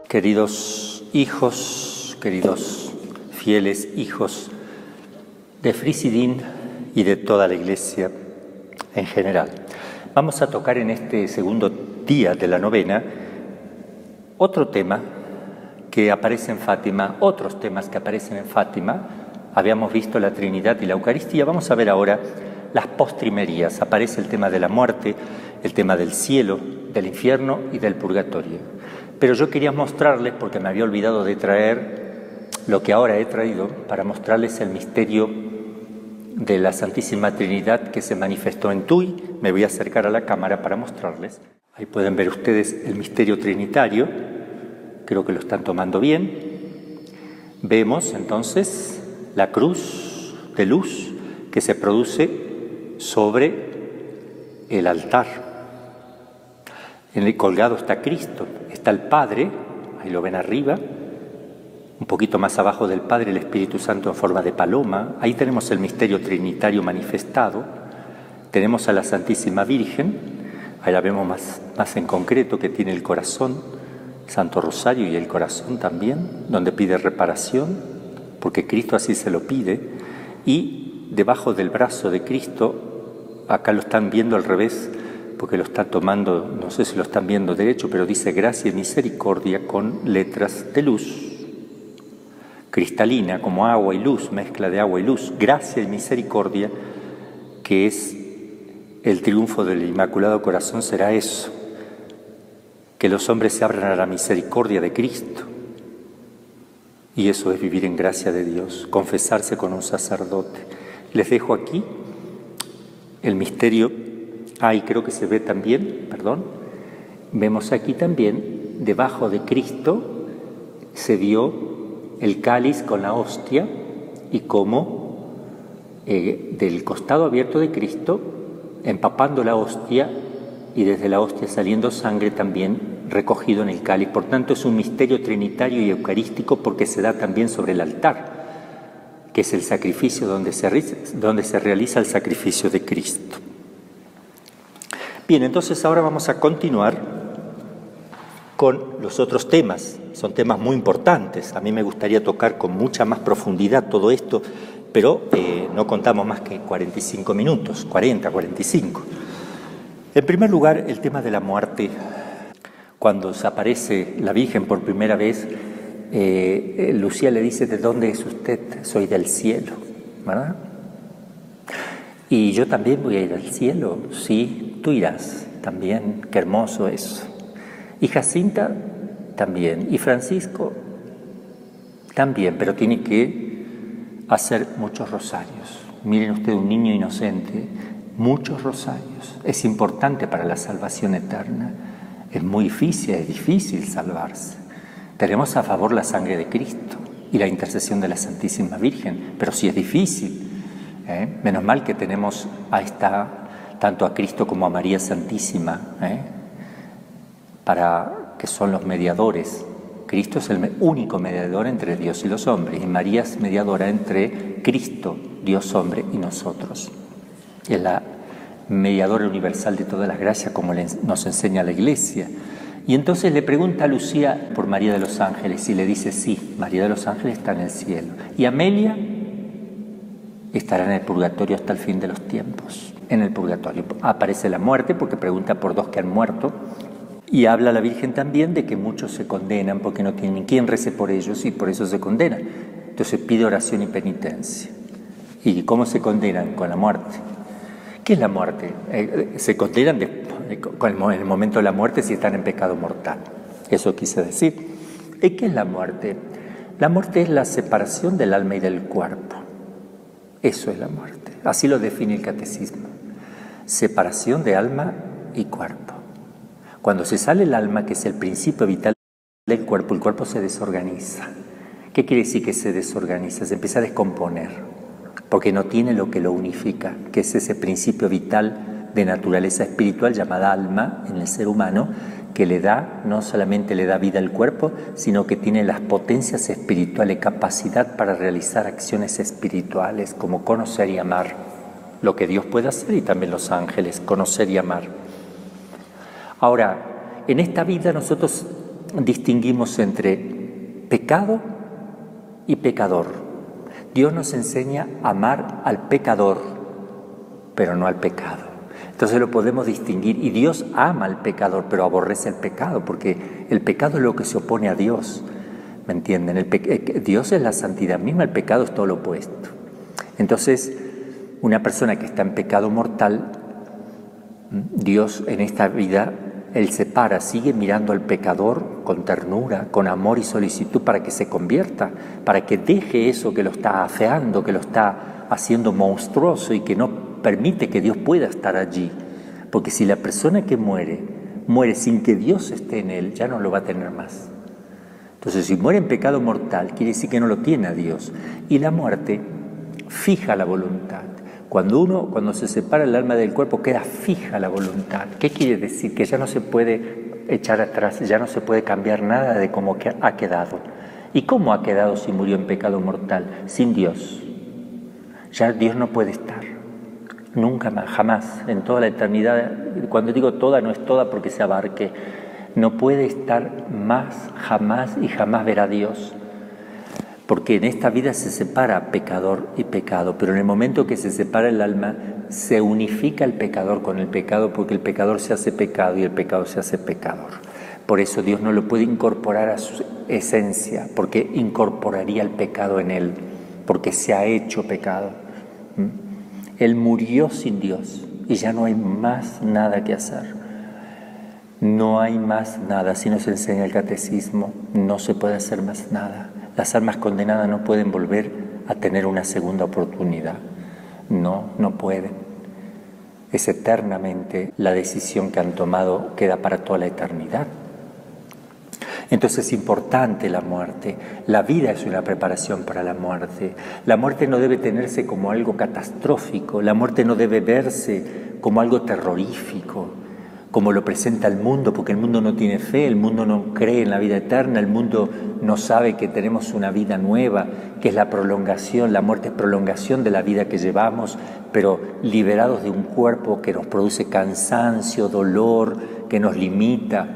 Queridos hijos, queridos fieles hijos de Frisidín y de toda la Iglesia en general, vamos a tocar en este segundo día de la novena otro tema que aparece en Fátima, otros temas que aparecen en Fátima. Habíamos visto la Trinidad y la Eucaristía, vamos a ver ahora las postrimerías. Aparece el tema de la muerte, el tema del cielo, del infierno y del purgatorio. Pero yo quería mostrarles, porque me había olvidado de traer lo que ahora he traído, para mostrarles el misterio de la Santísima Trinidad que se manifestó en Tuy. Me voy a acercar a la cámara para mostrarles. Ahí pueden ver ustedes el misterio trinitario, creo que lo están tomando bien. Vemos entonces la cruz de luz que se produce sobre el altar. En el colgado está Cristo, está el Padre, ahí lo ven arriba, un poquito más abajo del Padre el Espíritu Santo en forma de paloma. Ahí tenemos el misterio trinitario manifestado. Tenemos a la Santísima Virgen, ahí la vemos más en concreto, que tiene el corazón, Santo Rosario y el corazón también, donde pide reparación, porque Cristo así se lo pide. Y debajo del brazo de Cristo, acá lo están viendo al revés, porque lo está tomando, no sé si lo están viendo derecho, pero dice gracia y misericordia con letras de luz, cristalina, como agua y luz, mezcla de agua y luz. Gracia y misericordia, que es el triunfo del Inmaculado Corazón, será eso, que los hombres se abran a la misericordia de Cristo. Y eso es vivir en gracia de Dios, confesarse con un sacerdote. Les dejo aquí el misterio. Y creo que se ve también, vemos aquí también, debajo de Cristo se vio el cáliz con la hostia y cómo del costado abierto de Cristo, empapando la hostia y desde la hostia saliendo sangre también recogido en el cáliz. Por tanto, es un misterio trinitario y eucarístico porque se da también sobre el altar, que es el sacrificio donde se realiza el sacrificio de Cristo. Bien, entonces ahora vamos a continuar con los otros temas. Son temas muy importantes. A mí me gustaría tocar con mucha más profundidad todo esto, pero no contamos más que 45 minutos, 40, 45. En primer lugar, el tema de la muerte. Cuando se aparece la Virgen por primera vez, Lucía le dice: ¿de dónde es usted? Soy del cielo, ¿verdad? Y yo también voy a ir al cielo, sí, tú irás también, qué hermoso eso. Y Jacinta también, y Francisco también, pero tiene que hacer muchos rosarios. Miren ustedes, un niño inocente, muchos rosarios. Es importante para la salvación eterna. Es muy difícil, es difícil salvarse. Tenemos a favor la sangre de Cristo y la intercesión de la Santísima Virgen, pero sí es difícil. Menos mal que tenemos tanto a Cristo como a María Santísima, para que son los mediadores. Cristo es el único mediador entre Dios y los hombres, y María es mediadora entre Cristo, Dios hombre, y nosotros. Es la mediadora universal de todas las gracias, como nos enseña la Iglesia. Y entonces le pregunta a Lucía por María de los Ángeles y le dice: sí, María de los Ángeles está en el cielo. Y Amelia estará en el purgatorio hasta el fin de los tiempos. En el purgatorio aparece la muerte, porque pregunta por dos que han muerto, y habla la Virgen también de que muchos se condenan porque no tienen quien rece por ellos y por eso se condenan. Entonces pide oración y penitencia. ¿Y cómo se condenan? Con la muerte. ¿Qué es la muerte? Se condenan en el momento de la muerte si están en pecado mortal. Eso quise decir. ¿Y qué es la muerte? La muerte es la separación del alma y del cuerpo. Eso es la muerte. Así lo define el catecismo. Separación de alma y cuerpo. Cuando se sale el alma, que es el principio vital del cuerpo, el cuerpo se desorganiza. ¿Qué quiere decir que se desorganiza? Se empieza a descomponer, porque no tiene lo que lo unifica, que es ese principio vital de naturaleza espiritual llamada alma en el ser humano, que no solamente le da vida al cuerpo, sino que tiene las potencias espirituales, capacidad para realizar acciones espirituales, como conocer y amar, lo que Dios puede hacer y también los ángeles, conocer y amar. Ahora, en esta vida nosotros distinguimos entre pecado y pecador. Dios nos enseña a amar al pecador, pero no al pecado. Entonces lo podemos distinguir, y Dios ama al pecador, pero aborrece el pecado, porque el pecado es lo que se opone a Dios. ¿Me entienden? Dios es la santidad misma, el pecado es todo lo opuesto. Entonces, una persona que está en pecado mortal, Dios en esta vida, Él separa, sigue mirando al pecador con ternura, con amor y solicitud para que se convierta, para que deje eso que lo está afeando, que lo está haciendo monstruoso y que no permite que Dios pueda estar allí. Porque si la persona que muere sin que Dios esté en él, ya no lo va a tener más. Entonces, si muere en pecado mortal, quiere decir que no lo tiene a Dios. Y la muerte fija la voluntad. Cuando se separa el alma del cuerpo, queda fija la voluntad. ¿Qué quiere decir? Que ya no se puede echar atrás, ya no se puede cambiar nada de cómo ha quedado. ¿Y cómo ha quedado si murió en pecado mortal? Sin Dios. Ya Dios no puede estar. Nunca más, jamás, en toda la eternidad. Cuando digo toda, no es toda porque se abarque. No puede estar más, jamás, y jamás verá a Dios. Porque en esta vida se separa pecador y pecado, pero en el momento que se separa el alma, se unifica el pecador con el pecado, porque el pecador se hace pecado y el pecado se hace pecador. Por eso Dios no lo puede incorporar a su esencia, porque incorporaría el pecado en él, porque se ha hecho pecado. Él murió sin Dios y ya no hay más nada que hacer. No hay más nada, así nos enseña el catecismo, no se puede hacer más nada. Las almas condenadas no pueden volver a tener una segunda oportunidad. No pueden. Es eternamente la decisión que han tomado, queda para toda la eternidad. Entonces es importante la muerte. La vida es una preparación para la muerte. La muerte no debe tenerse como algo catastrófico. La muerte no debe verse como algo terrorífico, como lo presenta el mundo, porque el mundo no tiene fe, el mundo no cree en la vida eterna, el mundo no sabe que tenemos una vida nueva, que es la prolongación, la muerte es prolongación de la vida que llevamos, pero liberados de un cuerpo que nos produce cansancio, dolor, que nos limita.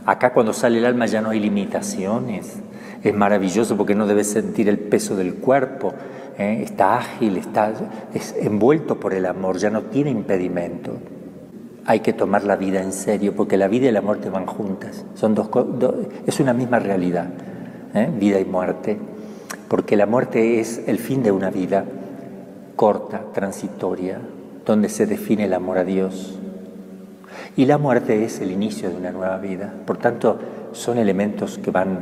Acá cuando sale el alma ya no hay limitaciones, es maravilloso porque no debe sentir el peso del cuerpo, está ágil, es envuelto por el amor, ya no tiene impedimento. Hay que tomar la vida en serio, porque la vida y la muerte van juntas. Es una misma realidad, vida y muerte, porque la muerte es el fin de una vida corta, transitoria, donde se define el amor a Dios. Y la muerte es el inicio de una nueva vida. Por tanto, son elementos que van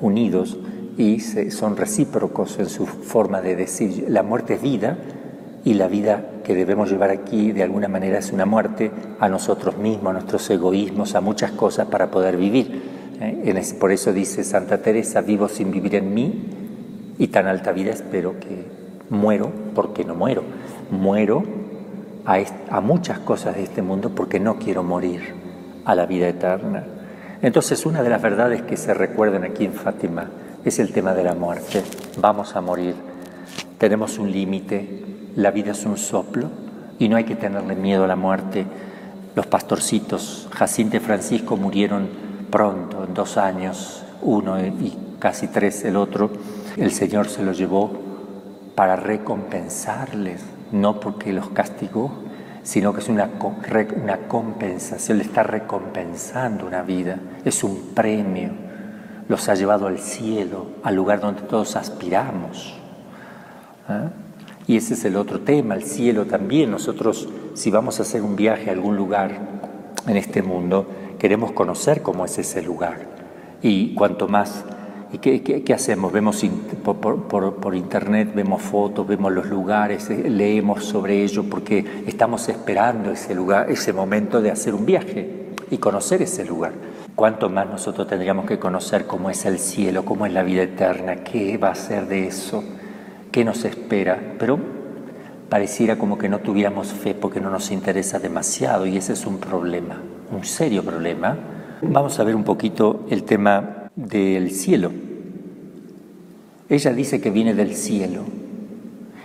unidos y son recíprocos en su forma de decir. La muerte es vida, y la vida que debemos llevar aquí de alguna manera es una muerte a nosotros mismos, a nuestros egoísmos, a muchas cosas para poder vivir. Por eso dice Santa Teresa, vivo sin vivir en mí y tan alta vida espero que muero porque no muero. Muero a muchas cosas de este mundo porque no quiero morir a la vida eterna. Entonces una de las verdades que se recuerdan aquí en Fátima es el tema de la muerte. Vamos a morir, tenemos un límite. La vida es un soplo y no hay que tenerle miedo a la muerte. Los pastorcitos Jacinta y Francisco murieron pronto, en 2 años, uno y casi 3 el otro. El Señor se los llevó para recompensarles, no porque los castigó, sino que es una compensación, le está recompensando una vida, es un premio. Los ha llevado al cielo, al lugar donde todos aspiramos. Y ese es el otro tema, el cielo también. Nosotros, si vamos a hacer un viaje a algún lugar en este mundo, queremos conocer cómo es ese lugar. Y cuanto más, ¿y qué hacemos? Vemos por internet, vemos fotos, vemos los lugares, leemos sobre ello, porque estamos esperando ese lugar, ese momento de hacer un viaje y conocer ese lugar. Cuanto más nosotros tendríamos que conocer cómo es el cielo, cómo es la vida eterna, qué va a ser de eso, qué nos espera, pero pareciera como que no tuviéramos fe porque no nos interesa demasiado, y ese es un problema, un serio problema. Vamos a ver un poquito el tema del cielo. Ella dice que viene del cielo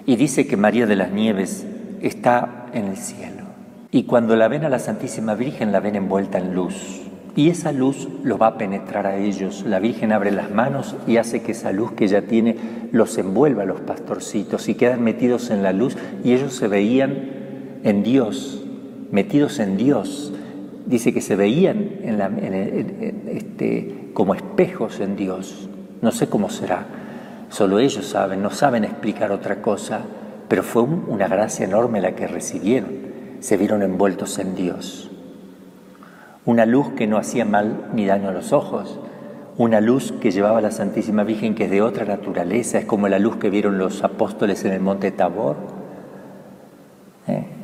y dice que María de las Nieves está en el cielo, y cuando la ven a la Santísima Virgen la ven envuelta en luz. Y esa luz los va a penetrar a ellos. La Virgen abre las manos y hace que esa luz que ella tiene los envuelva a los pastorcitos y quedan metidos en la luz y ellos se veían en Dios, metidos en Dios. Dice que se veían como espejos en Dios. No sé cómo será, solo ellos saben, no saben explicar otra cosa, pero fue una gracia enorme la que recibieron. Se vieron envueltos en Dios. Una luz que no hacía mal ni daño a los ojos, una luz que llevaba a la Santísima Virgen que es de otra naturaleza, es como la luz que vieron los apóstoles en el monte Tabor,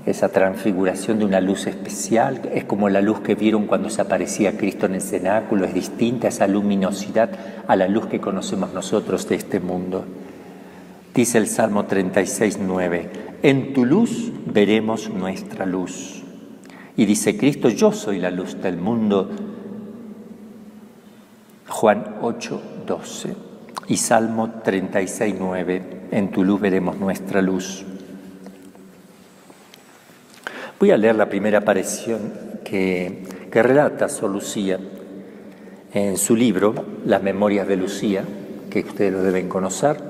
esa transfiguración de una luz especial, es como la luz que vieron cuando se aparecía Cristo en el cenáculo, es distinta esa luminosidad a la luz que conocemos nosotros de este mundo. Dice el Salmo 36:9, en tu luz veremos nuestra luz. Y dice Cristo, yo soy la luz del mundo, Juan 8:12. Y Salmo 36:9, en tu luz veremos nuestra luz. Voy a leer la primera aparición que relata Sor Lucía en su libro, Las Memorias de Lucía, que ustedes lo deben conocer.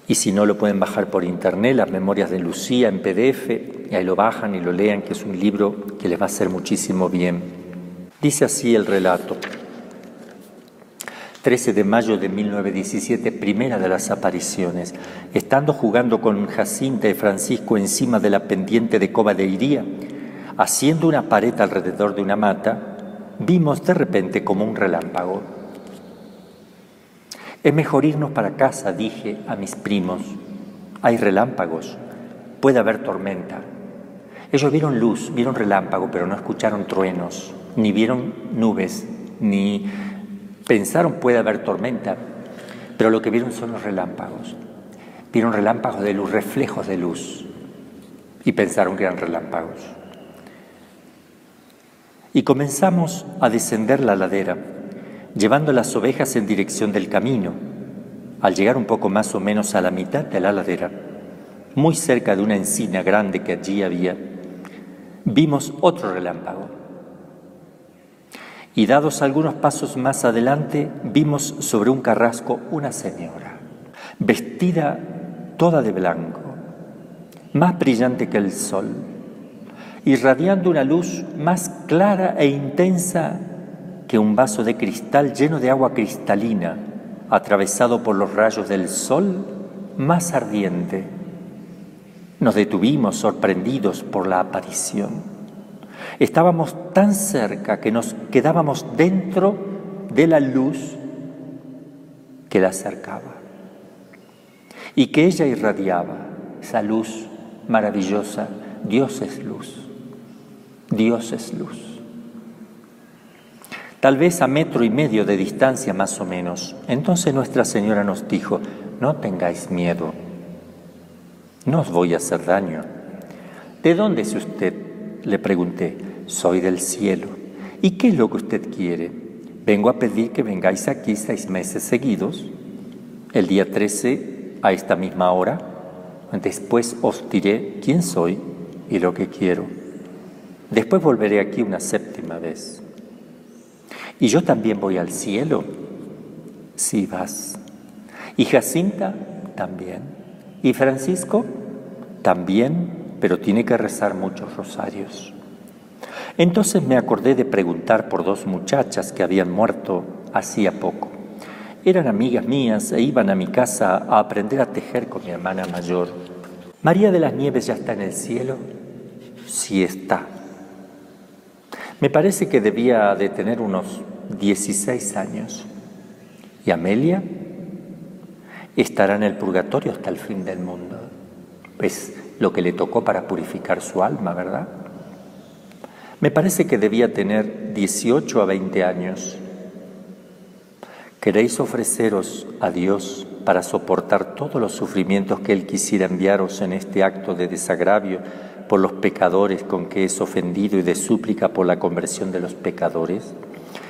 Y si no, lo pueden bajar por internet, Las Memorias de Lucía en PDF, y ahí lo bajan y lo lean, que es un libro que les va a hacer muchísimo bien. Dice así el relato. 13 de mayo de 1917, primera de las apariciones. Estando jugando con Jacinta y Francisco encima de la pendiente de Cova de Iría, haciendo una pared alrededor de una mata, vimos de repente como un relámpago. Es mejor irnos para casa, dije a mis primos. Hay relámpagos, puede haber tormenta. Ellos vieron luz, vieron relámpago, pero no escucharon truenos, ni vieron nubes, ni pensaron puede haber tormenta, pero lo que vieron son los relámpagos. Vieron relámpagos de luz, reflejos de luz, y pensaron que eran relámpagos. Y comenzamos a descender la ladera, llevando las ovejas en dirección del camino. Al llegar un poco más o menos a la mitad de la ladera, muy cerca de una encina grande que allí había, vimos otro relámpago. Y dados algunos pasos más adelante, vimos sobre un carrasco una señora, vestida toda de blanco, más brillante que el sol, irradiando una luz más clara e intensa que un vaso de cristal lleno de agua cristalina, atravesado por los rayos del sol, más ardiente. Nos detuvimos sorprendidos por la aparición. Estábamos tan cerca que nos quedábamos dentro de la luz que la acercaba y que ella irradiaba, esa luz maravillosa. Dios es luz, Dios es luz. Tal vez a 1,5 metros de distancia más o menos. Entonces Nuestra Señora nos dijo, no tengáis miedo, no os voy a hacer daño. ¿De dónde es usted?, le pregunté. Soy del cielo. ¿Y qué es lo que usted quiere? Vengo a pedir que vengáis aquí 6 meses seguidos, el día 13 a esta misma hora. Después os diré quién soy y lo que quiero. Después volveré aquí una 7ª vez. ¿Y yo también voy al cielo? Sí, vas. ¿Y Jacinta? También. ¿Y Francisco? También, pero tiene que rezar muchos rosarios. Entonces me acordé de preguntar por 2 muchachas que habían muerto hacía poco. Eran amigas mías e iban a mi casa a aprender a tejer con mi hermana mayor. ¿María de las Nieves ya está en el cielo? Sí está. Me parece que debía de tener unos 16 años. ¿Y Amelia? Estará en el purgatorio hasta el fin del mundo. Es lo que le tocó para purificar su alma, ¿verdad? Me parece que debía tener 18 a 20 años. ¿Queréis ofreceros a Dios para soportar todos los sufrimientos que Él quisiera enviaros en este acto de desagravio por los pecadores con que es ofendido y de súplica por la conversión de los pecadores?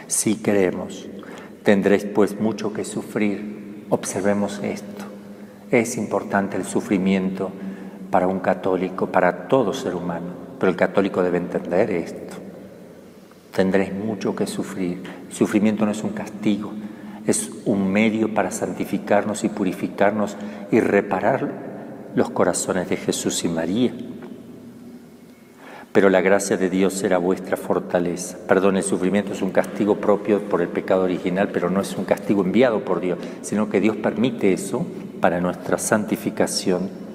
Sí queremos. Tendréis pues mucho que sufrir. Observemos esto. Es importante el sufrimiento para un católico, para todo ser humano, pero el católico debe entender esto. tendréis mucho que sufrir. El sufrimiento no es un castigo, es un medio para santificarnos y purificarnos y reparar los corazones de Jesús y María. Pero la gracia de Dios será vuestra fortaleza. Perdón, el sufrimiento es un castigo propio por el pecado original, pero no es un castigo enviado por Dios, sino que Dios permite eso para nuestra santificación.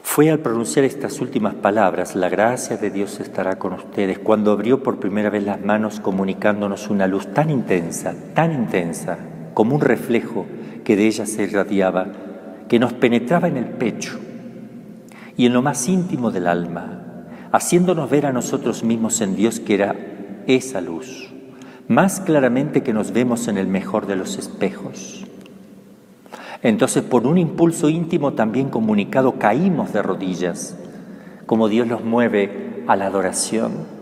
Fue al pronunciar estas últimas palabras, la gracia de Dios estará con ustedes, cuando abrió por primera vez las manos comunicándonos una luz tan intensa, como un reflejo que de ella se irradiaba, que nos penetraba en el pecho y en lo más íntimo del alma, haciéndonos ver a nosotros mismos en Dios, que era esa luz, más claramente que nos vemos en el mejor de los espejos. Entonces, por un impulso íntimo también comunicado, caímos de rodillas, como Dios nos mueve a la adoración,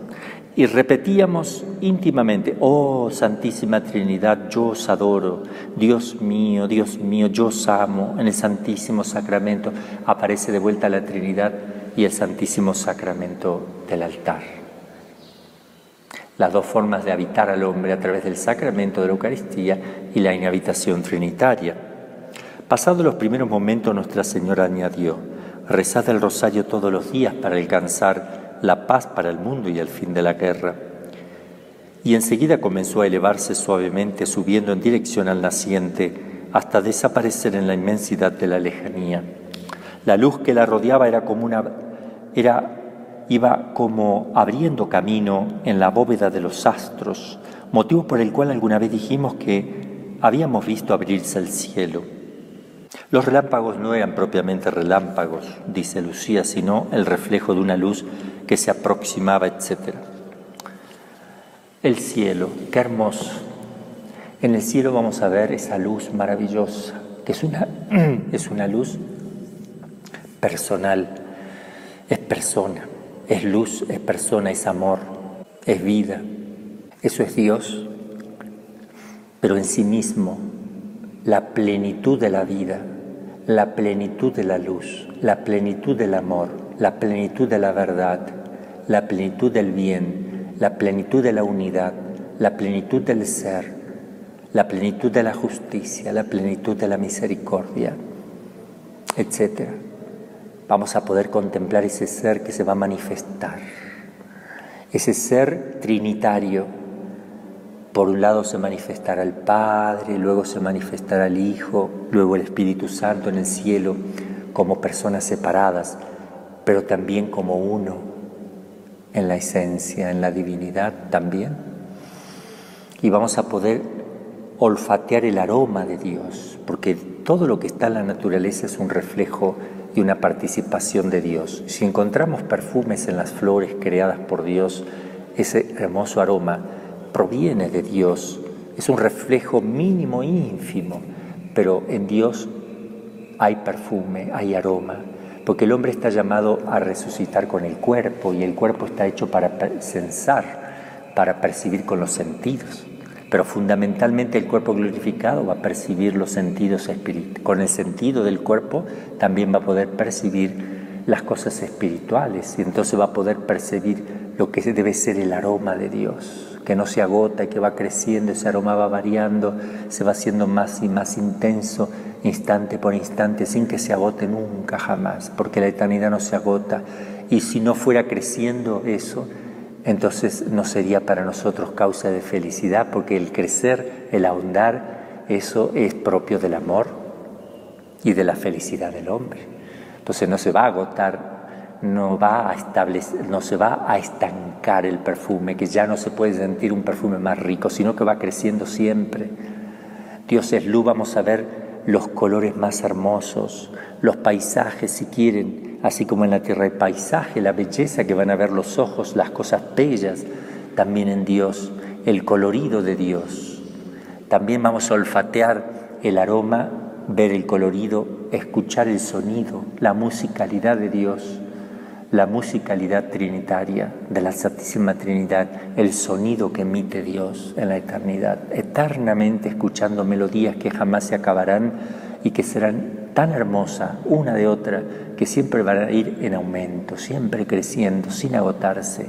y repetíamos íntimamente: oh Santísima Trinidad, yo os adoro, Dios mío, yo os amo. En el Santísimo Sacramento aparece de vuelta la Trinidad y el Santísimo Sacramento del altar. Las dos formas de habitar al hombre a través del sacramento de la Eucaristía y la inhabitación trinitaria. Pasados los primeros momentos, Nuestra Señora añadió: rezad el rosario todos los días para alcanzar la paz para el mundo y el fin de la guerra. Y enseguida comenzó a elevarse suavemente, subiendo en dirección al naciente, hasta desaparecer en la inmensidad de la lejanía. La luz que la rodeaba iba como abriendo camino en la bóveda de los astros, motivo por el cual alguna vez dijimos que habíamos visto abrirse el cielo. Los relámpagos no eran propiamente relámpagos, dice Lucía, sino el reflejo de una luz que se aproximaba, etc. El cielo, qué hermoso. En el cielo vamos a ver esa luz maravillosa, que es una luz personal, es persona, es luz, es persona, es amor, es vida. Eso es Dios, pero en sí mismo, la plenitud de la vida, la plenitud de la luz, la plenitud del amor, la plenitud de la verdad, la plenitud del bien, la plenitud de la unidad, la plenitud del ser, la plenitud de la justicia, la plenitud de la misericordia, etc. Vamos a poder contemplar ese ser que se va a manifestar, ese ser trinitario. Por un lado se manifestará el Padre, luego se manifestará el Hijo, luego el Espíritu Santo en el cielo, como personas separadas, pero también como uno en la esencia, en la divinidad también. Y vamos a poder olfatear el aroma de Dios, porque todo lo que está en la naturaleza es un reflejo y una participación de Dios. Si encontramos perfumes en las flores creadas por Dios, ese hermoso aroma proviene de Dios, es un reflejo mínimo, ínfimo, pero en Dios hay perfume, hay aroma, porque el hombre está llamado a resucitar con el cuerpo, y el cuerpo está hecho para sensar, para percibir con los sentidos, pero fundamentalmente el cuerpo glorificado va a percibir los sentidos espirituales. Con el sentido del cuerpo también va a poder percibir las cosas espirituales, y entonces va a poder percibir lo que debe ser el aroma de Dios, que no se agota y que va creciendo. Ese aroma va variando, se va haciendo más y más intenso, instante por instante, sin que se agote nunca, jamás, porque la eternidad no se agota. Y si no fuera creciendo eso, entonces no sería para nosotros causa de felicidad, porque el crecer, el ahondar, eso es propio del amor y de la felicidad del hombre. Entonces no se va a agotar, no se va a estancar el perfume, que ya no se puede sentir un perfume más rico, sino que va creciendo siempre. Dios es luz, vamos a ver los colores más hermosos, los paisajes, si quieren, así como en la tierra el paisaje, la belleza que van a ver los ojos, las cosas bellas, también en Dios, el colorido de Dios. También vamos a olfatear el aroma, ver el colorido, escuchar el sonido, la musicalidad de Dios, la musicalidad trinitaria de la Santísima Trinidad, el sonido que emite Dios en la eternidad, eternamente escuchando melodías que jamás se acabarán y que serán tan hermosas una de otra, que siempre van a ir en aumento, siempre creciendo, sin agotarse.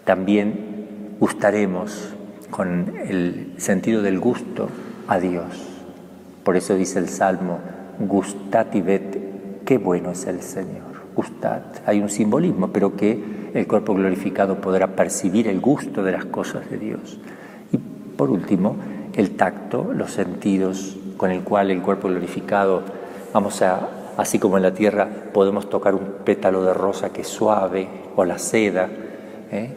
También gustaremos con el sentido del gusto a Dios. Por eso dice el Salmo, gustad y ved qué bueno es el Señor. Gustad. Hay un simbolismo, pero que el cuerpo glorificado podrá percibir el gusto de las cosas de Dios. Y por último, el tacto, los sentidos con el cual el cuerpo glorificado, así como en la tierra podemos tocar un pétalo de rosa que es suave, o la seda,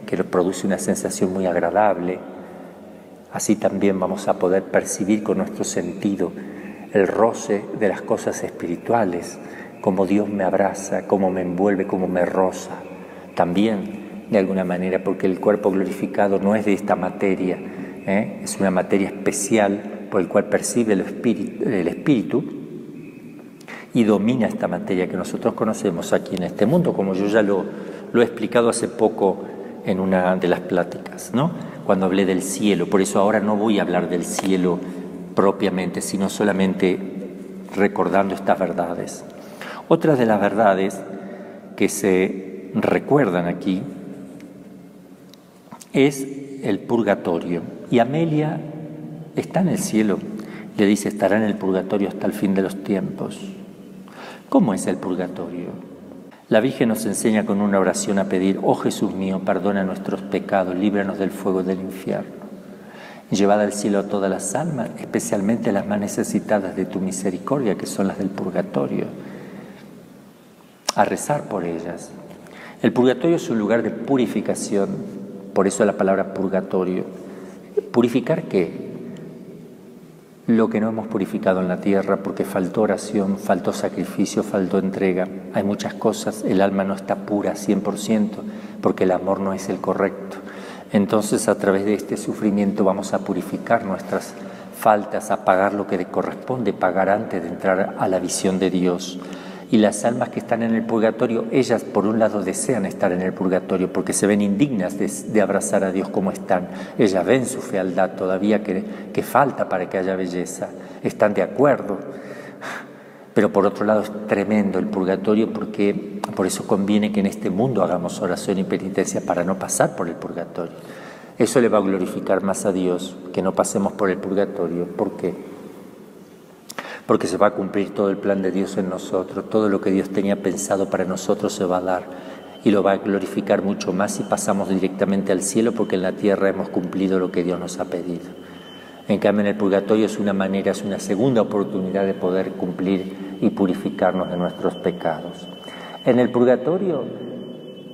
que produce una sensación muy agradable. Así también vamos a poder percibir con nuestro sentido el roce de las cosas espirituales, cómo Dios me abraza, cómo me envuelve, cómo me roza. También, de alguna manera, porque el cuerpo glorificado no es de esta materia, es una materia especial por el cual percibe el Espíritu y domina esta materia que nosotros conocemos aquí en este mundo, como yo ya lo he explicado hace poco en una de las pláticas, ¿no? Cuando hablé del cielo. Por eso ahora no voy a hablar del cielo propiamente, sino solamente recordando estas verdades. Otras de las verdades que se recuerdan aquí es el purgatorio. Y Amelia está en el cielo, le dice, estará en el purgatorio hasta el fin de los tiempos. ¿Cómo es el purgatorio? La Virgen nos enseña con una oración a pedir, oh Jesús mío, perdona nuestros pecados, líbranos del fuego del infierno. Llevad al cielo a todas las almas, especialmente las más necesitadas de tu misericordia, que son las del purgatorio, a rezar por ellas. El purgatorio es un lugar de purificación, por eso la palabra purgatorio. ¿Purificar qué? Lo que no hemos purificado en la tierra, porque faltó oración, faltó sacrificio, faltó entrega. Hay muchas cosas, el alma no está pura 100%, porque el amor no es el correcto. Entonces, a través de este sufrimiento vamos a purificar nuestras faltas, a pagar lo que le corresponde pagar antes de entrar a la visión de Dios. Y las almas que están en el purgatorio, ellas por un lado desean estar en el purgatorio porque se ven indignas de abrazar a Dios como están. Ellas ven su fealdad todavía que falta para que haya belleza. Están de acuerdo. Pero por otro lado es tremendo el purgatorio porque por eso conviene que en este mundo hagamos oración y penitencia para no pasar por el purgatorio. Eso le va a glorificar más a Dios que no pasemos por el purgatorio. ¿Por qué? Porque se va a cumplir todo el plan de Dios en nosotros, todo lo que Dios tenía pensado para nosotros se va a dar y lo va a glorificar mucho más si pasamos directamente al cielo, porque en la tierra hemos cumplido lo que Dios nos ha pedido. En cambio, en el purgatorio es una segunda oportunidad de poder cumplir y purificarnos de nuestros pecados. En el purgatorio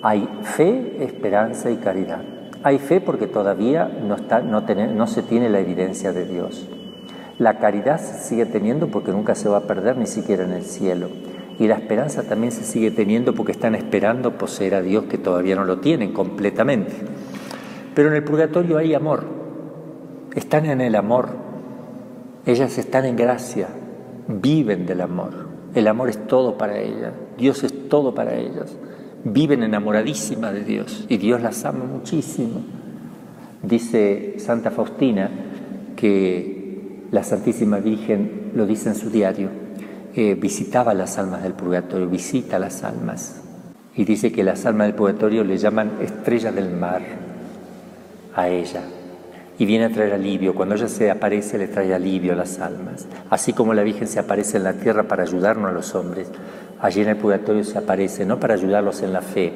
hay fe, esperanza y caridad. Hay fe porque todavía no se tiene la evidencia de Dios. La caridad se sigue teniendo porque nunca se va a perder, ni siquiera en el cielo. Y la esperanza también se sigue teniendo porque están esperando poseer a Dios, que todavía no lo tienen completamente. Pero en el purgatorio hay amor. Están en el amor. Ellas están en gracia. Viven del amor. El amor es todo para ellas. Dios es todo para ellas. Viven enamoradísimas de Dios. Y Dios las ama muchísimo. Dice Santa Faustina que la Santísima Virgen, lo dice en su diario, visitaba las almas del purgatorio, visita las almas. Y dice que las almas del purgatorio le llaman estrellas del mar a ella. Y viene a traer alivio. Cuando ella se aparece, le trae alivio a las almas. Así como la Virgen se aparece en la tierra para ayudarnos a los hombres, allí en el purgatorio se aparece, no para ayudarlos en la fe,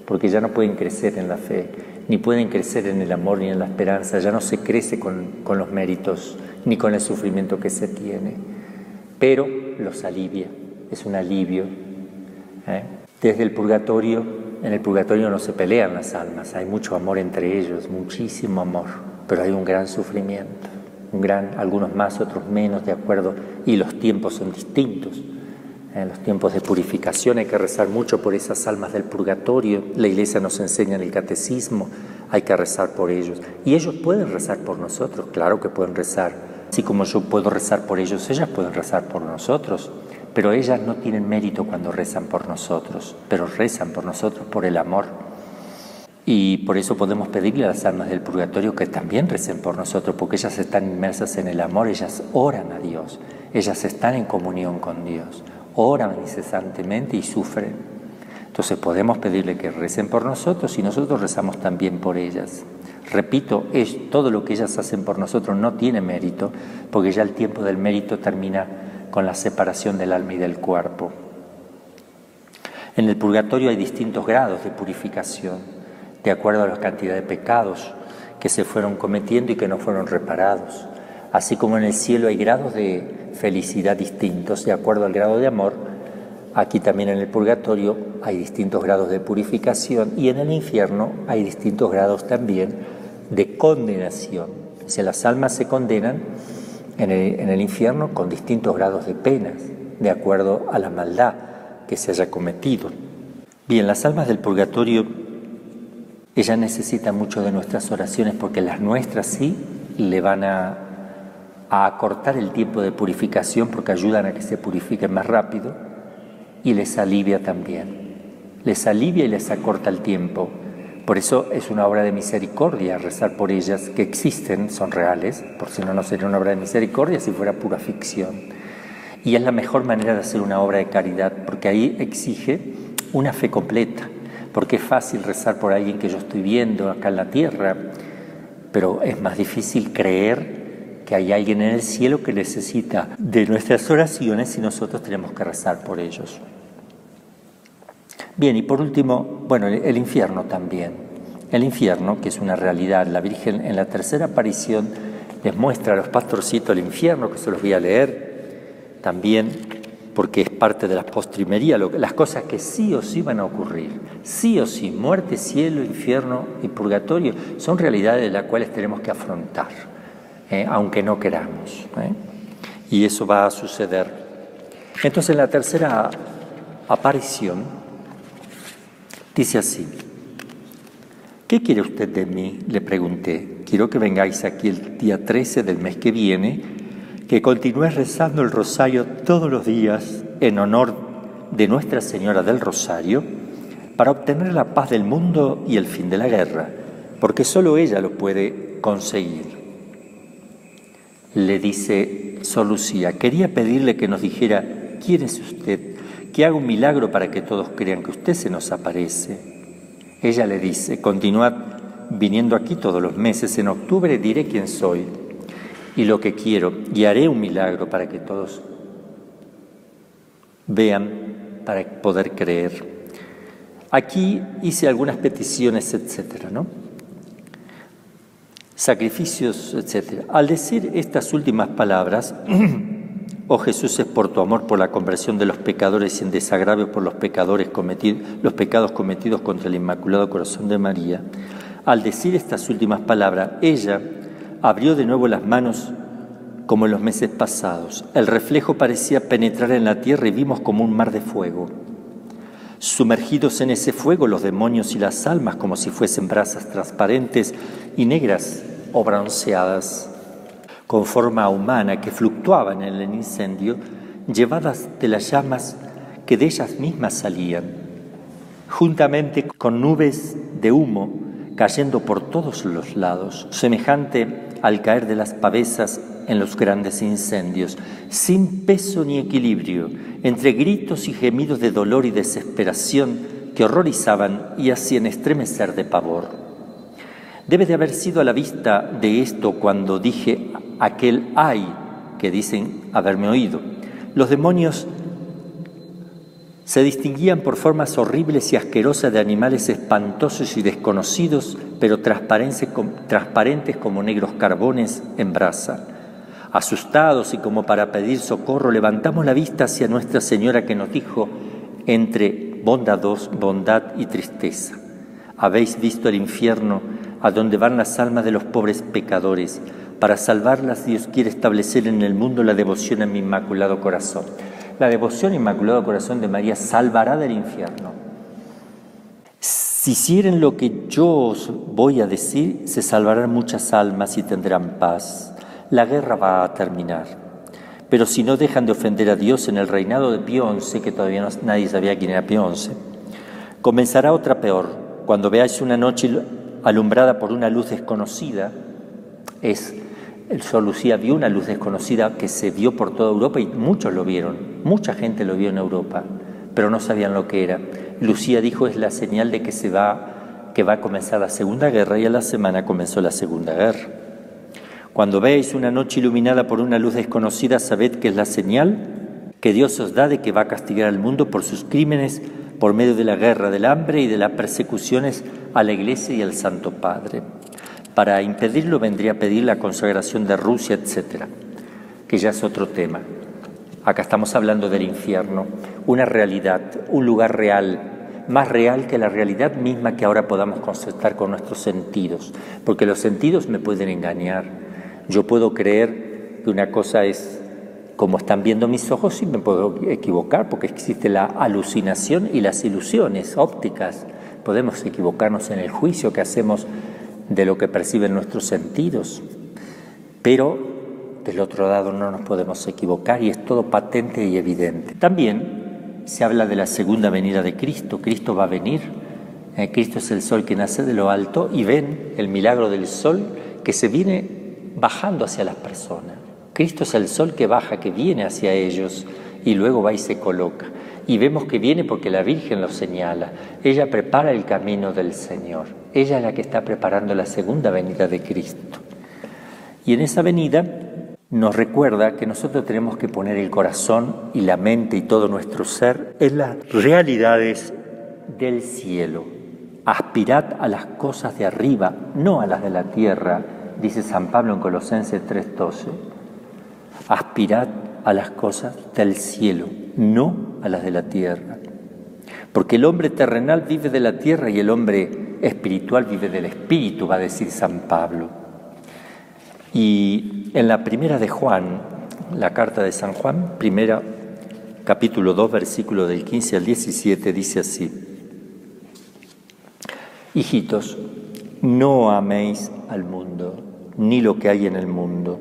porque ya no pueden crecer en la fe, ni pueden crecer en el amor ni en la esperanza, ya no se crece con los méritos ni con el sufrimiento que se tiene, pero los alivia, es un alivio. Desde el purgatorio, en el purgatorio no se pelean las almas, hay mucho amor entre ellos, muchísimo amor, pero hay un gran sufrimiento, algunos más, otros menos, de acuerdo, y los tiempos son distintos. En los tiempos de purificación hay que rezar mucho por esas almas del purgatorio. La Iglesia nos enseña en el catecismo, hay que rezar por ellos. Y ellos pueden rezar por nosotros, claro que pueden rezar. Así como yo puedo rezar por ellos, ellas pueden rezar por nosotros. Pero ellas no tienen mérito cuando rezan por nosotros, pero rezan por nosotros por el amor. Y por eso podemos pedirle a las almas del purgatorio que también recen por nosotros, porque ellas están inmersas en el amor, ellas oran a Dios, ellas están en comunión con Dios. Oran incesantemente y sufren. Entonces podemos pedirle que recen por nosotros y nosotros rezamos también por ellas. Repito, todo lo que ellas hacen por nosotros no tiene mérito, porque ya el tiempo del mérito termina con la separación del alma y del cuerpo. En el purgatorio hay distintos grados de purificación, de acuerdo a la cantidad de pecados que se fueron cometiendo y que no fueron reparados. Así como en el cielo hay grados de felicidad distintos, de acuerdo al grado de amor, aquí también en el purgatorio hay distintos grados de purificación y en el infierno hay distintos grados también de condenación. O sea, las almas se condenan en el infierno con distintos grados de penas, de acuerdo a la maldad que se haya cometido. Bien, las almas del purgatorio, ellas necesitan mucho de nuestras oraciones porque las nuestras sí le van a acortar el tiempo de purificación porque ayudan a que se purifiquen más rápido y les alivia también. Les alivia y les acorta el tiempo. Por eso es una obra de misericordia rezar por ellas, que existen, son reales, por si no, no sería una obra de misericordia si fuera pura ficción. Y es la mejor manera de hacer una obra de caridad, porque ahí exige una fe completa, porque es fácil rezar por alguien que yo estoy viendo acá en la tierra, pero es más difícil creer que hay alguien en el cielo que necesita de nuestras oraciones y nosotros tenemos que rezar por ellos. Bien, y por último, bueno, el infierno también. El infierno, que es una realidad, la Virgen en la tercera aparición les muestra a los pastorcitos el infierno, que se los voy a leer también, porque es parte de la postrimería, las cosas que sí o sí van a ocurrir. Sí o sí, muerte, cielo, infierno y purgatorio son realidades de las cuales tenemos que afrontar, aunque no queramos. Y eso va a suceder. Entonces, en la tercera aparición, dice así: ¿qué quiere usted de mí?, le pregunté. Quiero que vengáis aquí el día 13 del mes que viene, que continúes rezando el rosario todos los días en honor de Nuestra Señora del Rosario para obtener la paz del mundo y el fin de la guerra, porque solo ella lo puede conseguir. Le dice Sor Lucía: quería pedirle que nos dijera quién es usted, que haga un milagro para que todos crean que usted se nos aparece. Ella le dice: continuad viniendo aquí todos los meses, en octubre diré quién soy y lo que quiero, y haré un milagro para que todos vean, para poder creer. Aquí hice algunas peticiones, etcétera, ¿no? Sacrificios, etcétera. Al decir estas últimas palabras, oh Jesús, es por tu amor, por la conversión de los pecadores y en desagravio por los pecados cometidos contra el Inmaculado Corazón de María. Al decir estas últimas palabras, ella abrió de nuevo las manos como en los meses pasados. El reflejo parecía penetrar en la tierra y vimos como un mar de fuego. Sumergidos en ese fuego los demonios y las almas, como si fuesen brasas transparentes y negras o bronceadas, con forma humana, que fluctuaban en el incendio, llevadas de las llamas que de ellas mismas salían, juntamente con nubes de humo cayendo por todos los lados, semejante al caer de las pavesas en los grandes incendios, sin peso ni equilibrio, entre gritos y gemidos de dolor y desesperación que horrorizaban y hacían estremecer de pavor. Debe de haber sido a la vista de esto cuando dije aquel ay que dicen haberme oído. Los demonios se distinguían por formas horribles y asquerosas de animales espantosos y desconocidos, pero transparentes como negros carbones en brasa. Asustados y como para pedir socorro, levantamos la vista hacia Nuestra Señora, que nos dijo entre bondad y tristeza: ¿habéis visto el infierno a donde van las almas de los pobres pecadores? Para salvarlas, Dios quiere establecer en el mundo la devoción a mi Inmaculado Corazón. La devoción al Inmaculado Corazón de María salvará del infierno. Si hicieren lo que yo os voy a decir, se salvarán muchas almas y tendrán paz. La guerra va a terminar. Pero si no dejan de ofender a Dios en el reinado de Pío XI, que todavía nadie sabía quién era Pío XI, comenzará otra peor. Cuando veáis una noche alumbrada por una luz desconocida, Sor Lucía vio una luz desconocida que se vio por toda Europa y muchos lo vieron, mucha gente lo vio en Europa, pero no sabían lo que era. Lucía dijo es la señal de que va a comenzar la Segunda Guerra, y a la semana comenzó la Segunda Guerra. Cuando veáis una noche iluminada por una luz desconocida, sabed que es la señal que Dios os da de que va a castigar al mundo por sus crímenes, por medio de la guerra, del hambre y de las persecuciones a la Iglesia y al Santo Padre. Para impedirlo vendría a pedir la consagración de Rusia, etcétera, que ya es otro tema. Acá estamos hablando del infierno, una realidad, un lugar real, más real que la realidad misma que ahora podamos constatar con nuestros sentidos, porque los sentidos me pueden engañar. Yo puedo creer que una cosa es como están viendo mis ojos y me puedo equivocar, porque existe la alucinación y las ilusiones ópticas. Podemos equivocarnos en el juicio que hacemos de lo que perciben nuestros sentidos, pero del otro lado no nos podemos equivocar y es todo patente y evidente. También se habla de la segunda venida de Cristo. Cristo va a venir. Cristo es el sol que nace de lo alto, y ven el milagro del sol que se viene bajando hacia las personas. Cristo es el sol que baja, que viene hacia ellos y luego va y se coloca. Y vemos que viene porque la Virgen lo señala. Ella prepara el camino del Señor. Ella es la que está preparando la segunda venida de Cristo. Y en esa venida nos recuerda que nosotros tenemos que poner el corazón y la mente y todo nuestro ser en las realidades del cielo. Aspirad a las cosas de arriba, no a las de la tierra, dice San Pablo en Colosenses 3:12. Aspirad a las cosas del cielo, no a las de la tierra. Porque el hombre terrenal vive de la tierra y el hombre espiritual vive del espíritu, va a decir San Pablo. Y en la primera de Juan, la carta de San Juan, primera, capítulo 2, versículo del 15 al 17, dice así: Hijitos, no améis al mundo, ni lo que hay en el mundo.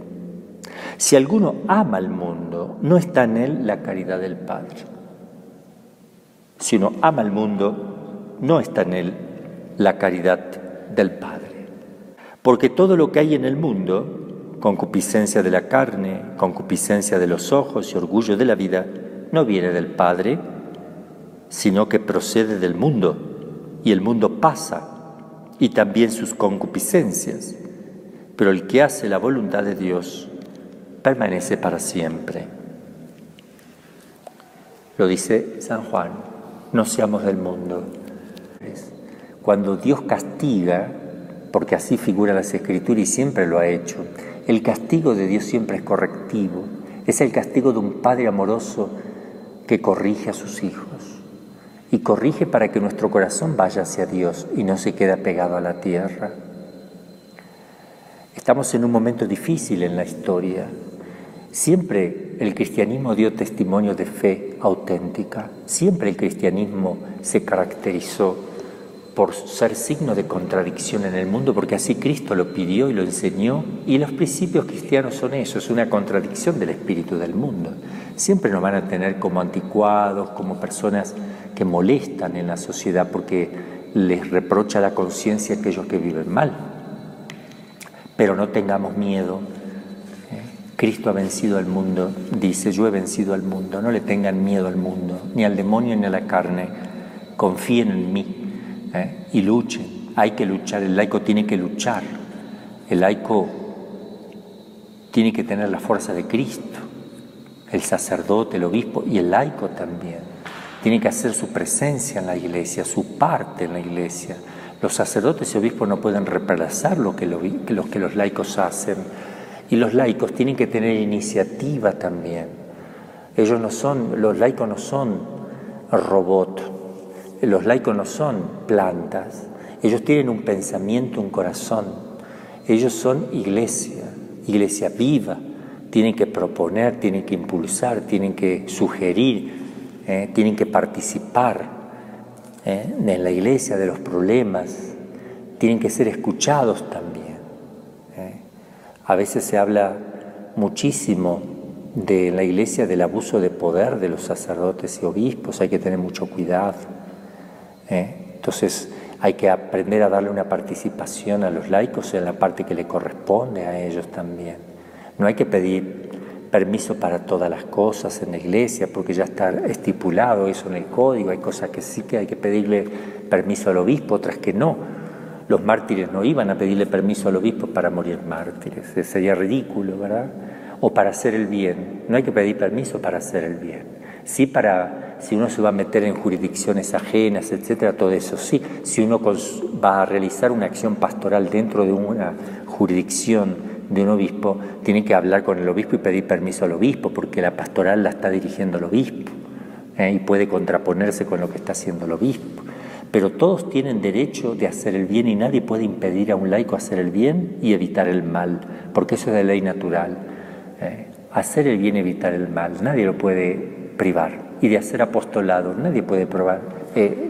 Si alguno ama al mundo, no está en él la caridad del Padre. Si uno ama al mundo, no está en él la caridad del Padre. Porque todo lo que hay en el mundo, concupiscencia de la carne, concupiscencia de los ojos y orgullo de la vida, no viene del Padre, sino que procede del mundo, y el mundo pasa, y también sus concupiscencias, pero el que hace la voluntad de Dios permanece para siempre. Lo dice San Juan, no seamos del mundo. Cuando Dios castiga, porque así figura las Escrituras y siempre lo ha hecho, el castigo de Dios siempre es correctivo, es el castigo de un Padre amoroso que corrige a sus hijos, y corrige para que nuestro corazón vaya hacia Dios y no se quede pegado a la tierra. Estamos en un momento difícil en la historia. Siempre el cristianismo dio testimonio de fe auténtica, siempre el cristianismo se caracterizó por ser signo de contradicción en el mundo, porque así Cristo lo pidió y lo enseñó, y los principios cristianos son eso, es una contradicción del espíritu del mundo. Siempre nos van a tener como anticuados, como personas que molestan en la sociedad porque les reprocha la conciencia aquellos que viven mal. Pero no tengamos miedo. Cristo ha vencido al mundo, dice, yo he vencido al mundo, no le tengan miedo al mundo, ni al demonio ni a la carne, confíen en mí. Y luchen, hay que luchar, el laico tiene que luchar, el laico tiene que tener la fuerza de Cristo, el sacerdote, el obispo y el laico también, tiene que hacer su presencia en la iglesia, su parte en la iglesia. Los sacerdotes y obispos no pueden reemplazar lo que los laicos hacen, y los laicos tienen que tener iniciativa también. Los laicos no son robots. Los laicos no son plantas, ellos tienen un pensamiento, un corazón, ellos son iglesia viva, tienen que proponer, tienen que impulsar, tienen que sugerir, tienen que participar en la iglesia de los problemas, tienen que ser escuchados también. A veces se habla muchísimo de la iglesia del abuso de poder de los sacerdotes y obispos, hay que tener mucho cuidado. Entonces hay que aprender a darle una participación a los laicos en la parte que le corresponde a ellos también. No hay que pedir permiso para todas las cosas en la iglesia, porque ya está estipulado eso en el código. Hay cosas que sí que hay que pedirle permiso al obispo, otras que no. Los mártires no iban a pedirle permiso al obispo para morir mártires, sería ridículo, ¿verdad? O para hacer el bien, no hay que pedir permiso para hacer el bien. Sí, para si uno se va a meter en jurisdicciones ajenas, etcétera, todo eso sí. Si uno va a realizar una acción pastoral dentro de una jurisdicción de un obispo, tiene que hablar con el obispo y pedir permiso al obispo, porque la pastoral la está dirigiendo el obispo, y puede contraponerse con lo que está haciendo el obispo. Pero todos tienen derecho de hacer el bien y nadie puede impedir a un laico hacer el bien y evitar el mal, porque eso es de ley natural. Hacer el bien y evitar el mal, nadie lo puede privar. Y de hacer apostolado, nadie puede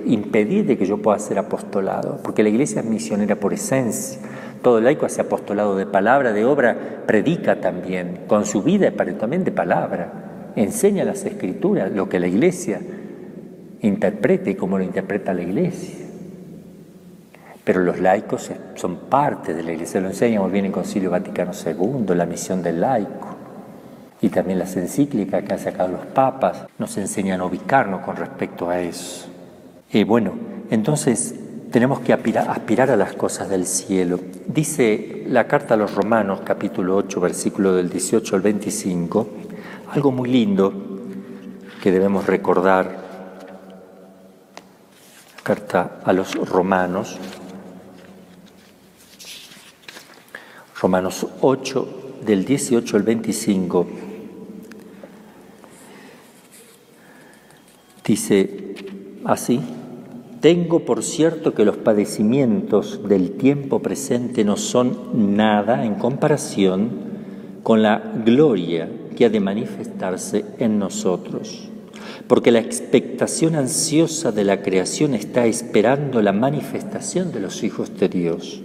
impedir de que yo pueda hacer apostolado, porque la iglesia es misionera por esencia. Todo laico hace apostolado de palabra, de obra, predica también, con su vida, pero también de palabra. Enseña las escrituras, lo que la iglesia interpreta y cómo lo interpreta la iglesia. Pero los laicos son parte de la iglesia, lo enseñamos bien en el Concilio Vaticano II, la misión del laico. Y también las encíclicas que han sacado los papas nos enseñan a ubicarnos con respecto a eso. Bueno, entonces tenemos que aspirar a las cosas del cielo. Dice la carta a los Romanos, capítulo 8, versículo del 18 al 25, algo muy lindo que debemos recordar. Carta a los Romanos, Romanos 8, del 18 al 25, dice así: tengo por cierto que los padecimientos del tiempo presente no son nada en comparación con la gloria que ha de manifestarse en nosotros, porque la expectación ansiosa de la creación está esperando la manifestación de los hijos de Dios,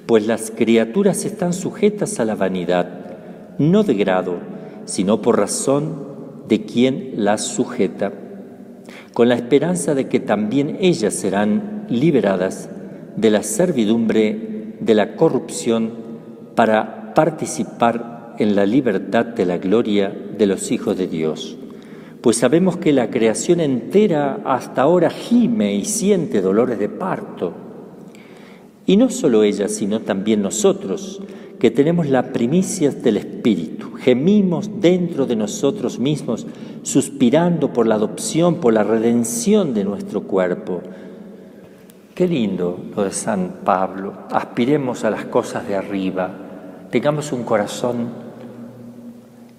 pues las criaturas están sujetas a la vanidad, no de grado, sino por razón de quien las sujeta, con la esperanza de que también ellas serán liberadas de la servidumbre de la corrupción para participar en la libertad de la gloria de los hijos de Dios. Pues sabemos que la creación entera hasta ahora gime y siente dolores de parto. Y no solo ella, sino también nosotros, que tenemos las primicias del Espíritu, gemimos dentro de nosotros mismos, suspirando por la adopción, por la redención de nuestro cuerpo. Qué lindo lo de San Pablo. Aspiremos a las cosas de arriba, tengamos un corazón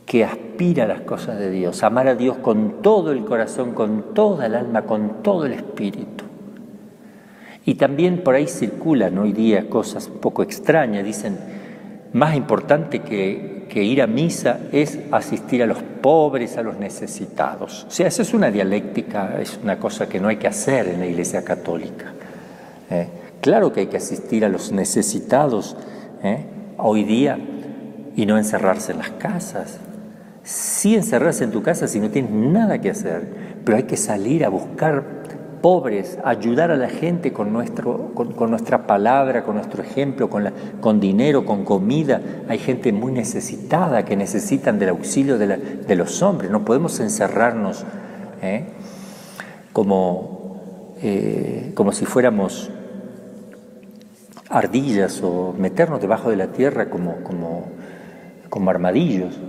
que aspira a las cosas de Dios, amar a Dios con todo el corazón, con toda el alma, con todo el espíritu. Y también por ahí circulan hoy día cosas un poco extrañas, dicen, más importante que ir a misa es asistir a los pobres, a los necesitados. O sea, esa es una dialéctica, es una cosa que no hay que hacer en la Iglesia Católica. Claro que hay que asistir a los necesitados hoy día y no encerrarse en las casas. Sí encerrarse en tu casa si no tienes nada que hacer, pero hay que salir a buscar pobres, ayudar a la gente con nuestra palabra, con nuestro ejemplo, con dinero, con comida. Hay gente muy necesitada que necesitan del auxilio de los hombres. No podemos encerrarnos como si fuéramos ardillas o meternos debajo de la tierra como armadillos.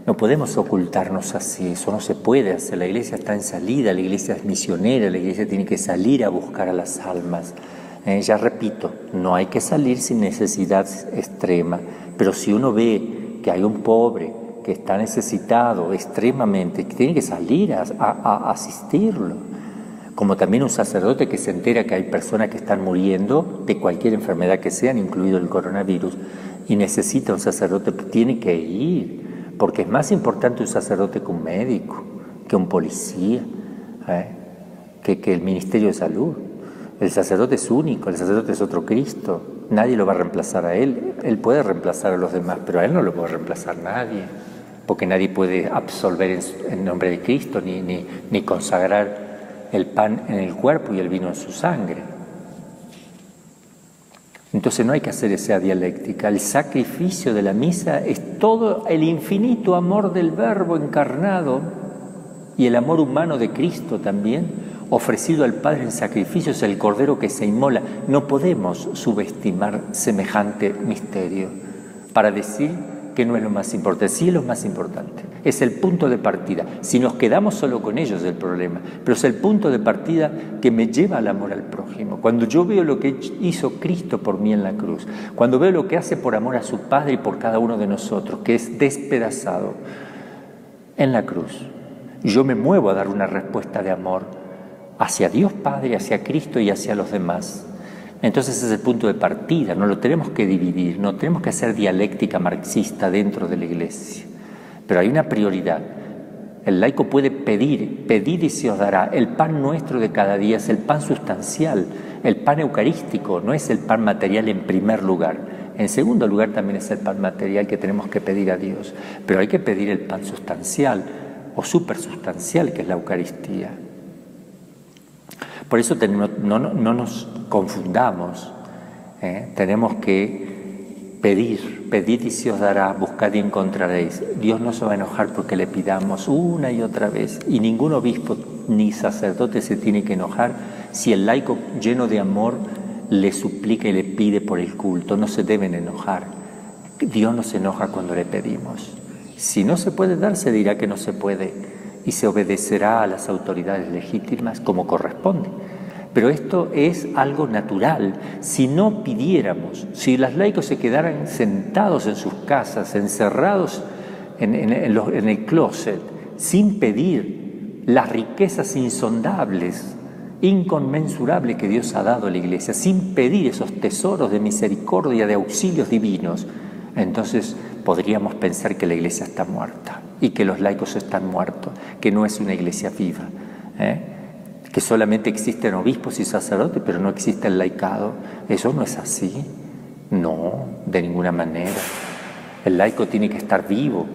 No podemos ocultarnos así, eso no se puede hacer. La iglesia está en salida, la iglesia es misionera, la iglesia tiene que salir a buscar a las almas. Ya repito, no hay que salir sin necesidad extrema, pero si uno ve que hay un pobre que está necesitado extremadamente, tiene que salir a asistirlo. Como también un sacerdote que se entera que hay personas que están muriendo de cualquier enfermedad que sean, incluido el coronavirus, y necesita un sacerdote, tiene que ir. Porque es más importante un sacerdote que un médico, que un policía, que el Ministerio de Salud. El sacerdote es único, el sacerdote es otro Cristo. Nadie lo va a reemplazar a él. Él puede reemplazar a los demás, pero a él no lo puede reemplazar nadie. Porque nadie puede absolver en nombre de Cristo, ni consagrar el pan en el cuerpo y el vino en su sangre. Entonces no hay que hacer esa dialéctica. El sacrificio de la misa es todo el infinito amor del Verbo encarnado y el amor humano de Cristo también, ofrecido al Padre en sacrificio, es el Cordero que se inmola. No podemos subestimar semejante misterio para decir que no es lo más importante. Sí es lo más importante, es el punto de partida. Si nos quedamos solo con ellos es el problema, pero es el punto de partida que me lleva al amor al prójimo. Cuando yo veo lo que hizo Cristo por mí en la cruz, cuando veo lo que hace por amor a su Padre y por cada uno de nosotros, que es despedazado en la cruz, yo me muevo a dar una respuesta de amor hacia Dios Padre, hacia Cristo y hacia los demás. Entonces ese es el punto de partida, no lo tenemos que dividir, no tenemos que hacer dialéctica marxista dentro de la Iglesia. Pero hay una prioridad. El laico puede pedir, pedid y se os dará. El pan nuestro de cada día es el pan sustancial, el pan eucarístico, no es el pan material en primer lugar. En segundo lugar también es el pan material que tenemos que pedir a Dios. Pero hay que pedir el pan sustancial o supersustancial, que es la Eucaristía. Por eso no nos confundamos, tenemos que pedid y se os dará, buscad y encontraréis. Dios no se va a enojar porque le pidamos una y otra vez, y ningún obispo ni sacerdote se tiene que enojar si el laico lleno de amor le suplica y le pide por el culto. No se deben enojar. Dios no se enoja cuando le pedimos. Si no se puede dar, se dirá que no se puede y se obedecerá a las autoridades legítimas como corresponde. Pero esto es algo natural. Si no pidiéramos, si los laicos se quedaran sentados en sus casas, encerrados en el closet, sin pedir las riquezas insondables, inconmensurables que Dios ha dado a la Iglesia, sin pedir esos tesoros de misericordia, de auxilios divinos, entonces podríamos pensar que la Iglesia está muerta y que los laicos están muertos, que no es una Iglesia viva, que solamente existen obispos y sacerdotes, pero no existe el laicado. Eso no es así, no, de ninguna manera. El laico tiene que estar vivo,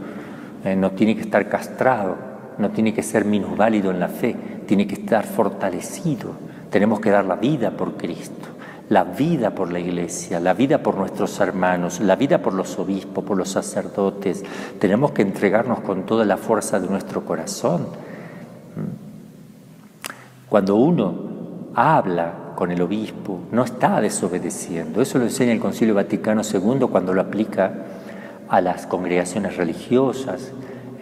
no tiene que estar castrado, no tiene que ser minusválido en la fe, tiene que estar fortalecido. Tenemos que dar la vida por Cristo, la vida por la Iglesia, la vida por nuestros hermanos, la vida por los obispos, por los sacerdotes. Tenemos que entregarnos con toda la fuerza de nuestro corazón. Cuando uno habla con el obispo, no está desobedeciendo. Eso lo enseña el Concilio Vaticano II cuando lo aplica a las congregaciones religiosas,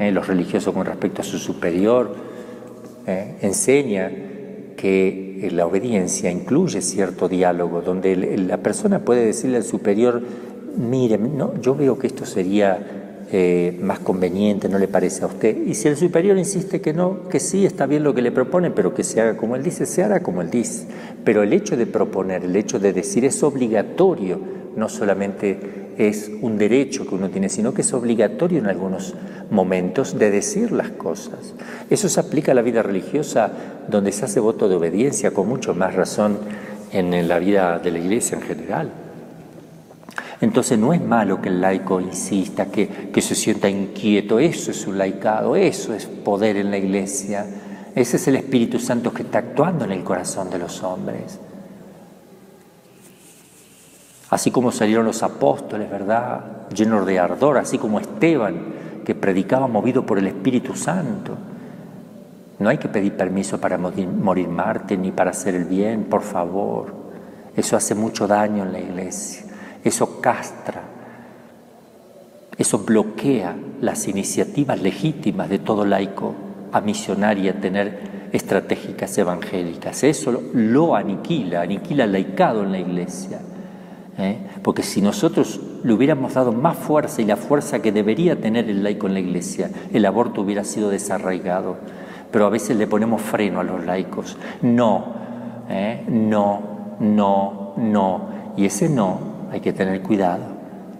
los religiosos con respecto a su superior. Enseña que la obediencia incluye cierto diálogo, donde la persona puede decirle al superior: mire, no, yo veo que esto sería más conveniente, ¿no le parece a usted? Y si el superior insiste que no, que sí, está bien lo que le propone, pero que se haga como él dice, se hará como él dice. Pero el hecho de proponer, el hecho de decir es obligatorio, no solamente es un derecho que uno tiene, sino que es obligatorio en algunos momentos de decir las cosas. Eso se aplica a la vida religiosa, donde se hace voto de obediencia, con mucho más razón en la vida de la Iglesia en general. Entonces no es malo que el laico insista, que se sienta inquieto. Eso es un laicado, eso es poder en la Iglesia. Ese es el Espíritu Santo que está actuando en el corazón de los hombres. Así como salieron los apóstoles, ¿verdad?, llenos de ardor, así como Esteban, que predicaba movido por el Espíritu Santo. No hay que pedir permiso para morir mártir ni para hacer el bien, por favor. Eso hace mucho daño en la Iglesia. Eso castra, eso bloquea las iniciativas legítimas de todo laico a misionar y a tener estratégicas evangélicas. Eso lo aniquila el laicado en la Iglesia. Porque si nosotros le hubiéramos dado más fuerza y la fuerza que debería tener el laico en la Iglesia, el aborto hubiera sido desarraigado. Pero a veces le ponemos freno a los laicos. No, no. Y ese no hay que tener cuidado,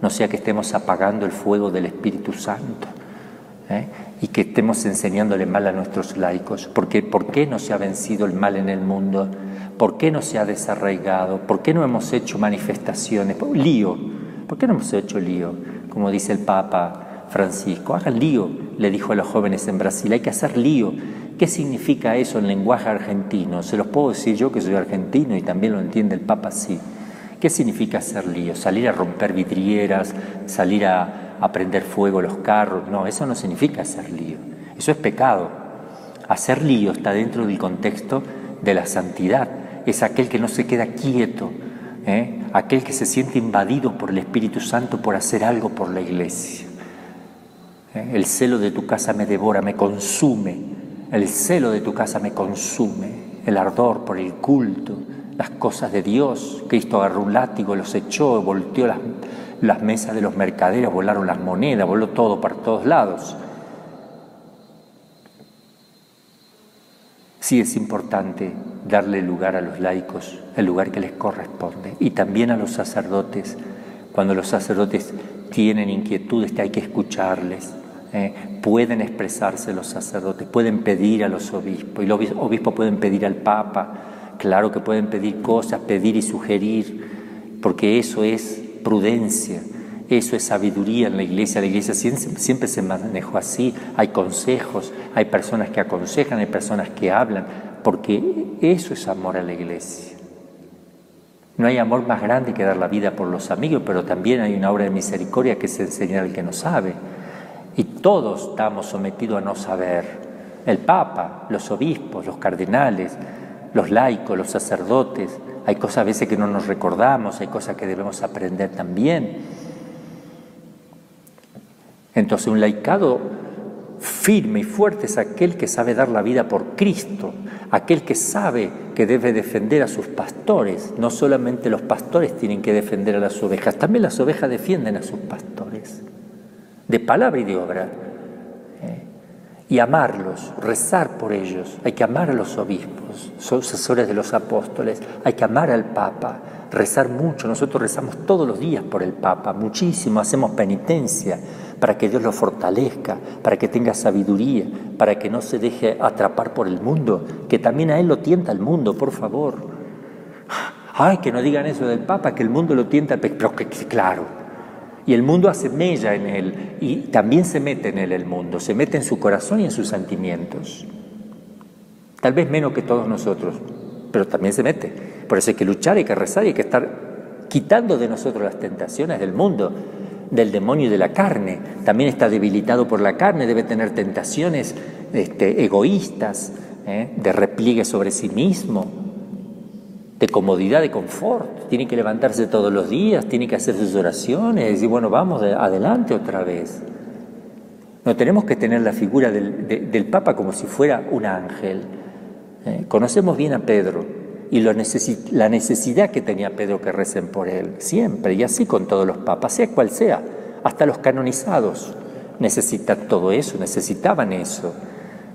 no sea que estemos apagando el fuego del Espíritu Santo, y que estemos enseñándole mal a nuestros laicos. Porque ¿por qué no se ha vencido el mal en el mundo? ¿Por qué no se ha desarraigado? ¿Por qué no hemos hecho manifestaciones? Lío. ¿Por qué no hemos hecho lío? Como dice el Papa Francisco, hagan lío, le dijo a los jóvenes en Brasil, hay que hacer lío. ¿Qué significa eso en lenguaje argentino? Se los puedo decir yo, que soy argentino, y también lo entiende el Papa así. ¿Qué significa hacer lío? ¿Salir a romper vidrieras? ¿Salir a prender fuego los carros? No, eso no significa hacer lío. Eso es pecado. Hacer lío está dentro del contexto de la santidad. Es aquel que no se queda quieto, aquel que se siente invadido por el Espíritu Santo por hacer algo por la iglesia. El celo de tu casa me devora, me consume. El celo de tu casa me consume. El ardor por el culto, las cosas de Dios. Cristo agarró un látigo, los echó, volteó las mesas de los mercaderes, volaron las monedas, voló todo para todos lados. Sí es importante darle lugar a los laicos, el lugar que les corresponde, y también a los sacerdotes. Cuando los sacerdotes tienen inquietudes, que hay que escucharles, pueden expresarse los sacerdotes, pueden pedir a los obispos, y los obispos pueden pedir al Papa, claro que pueden pedir cosas, pedir y sugerir, porque eso es prudencia, eso es sabiduría en la iglesia siempre se manejó así, hay consejos, hay personas que aconsejan, hay personas que hablan, porque eso es amor a la iglesia. No hay amor más grande que dar la vida por los amigos, pero también hay una obra de misericordia que es enseñar al que no sabe. Y todos estamos sometidos a no saber. El Papa, los obispos, los cardenales, los laicos, los sacerdotes. Hay cosas a veces que no nos recordamos, hay cosas que debemos aprender también. Entonces un laicado firme y fuerte es aquel que sabe dar la vida por Cristo, aquel que sabe que debe defender a sus pastores. No solamente los pastores tienen que defender a las ovejas, también las ovejas defienden a sus pastores, de palabra y de obra. Y amarlos, rezar por ellos. Hay que amar a los obispos, sucesores de los apóstoles, hay que amar al Papa, rezar mucho. Nosotros rezamos todos los días por el Papa, muchísimo, hacemos penitencia para que Dios lo fortalezca, para que tenga sabiduría, para que no se deje atrapar por el mundo, que también a él lo tienta el mundo, por favor. Ay, que no digan eso del Papa, que el mundo lo tienta, pero que claro. Y el mundo hace mella en él, y también se mete en él el mundo, se mete en su corazón y en sus sentimientos. Tal vez menos que todos nosotros, pero también se mete. Por eso hay que luchar, hay que rezar, hay que estar quitando de nosotros las tentaciones del mundo, del demonio y de la carne. También está debilitado por la carne, debe tener tentaciones egoístas, de repliegue sobre sí mismo, de comodidad, de confort. Tiene que levantarse todos los días, tiene que hacer sus oraciones y decir, bueno, vamos adelante otra vez. No tenemos que tener la figura del Papa como si fuera un ángel. Conocemos bien a Pedro y la necesidad que tenía Pedro que recen por él, siempre, y así con todos los papas, sea cual sea, hasta los canonizados necesitan todo eso, necesitaban eso.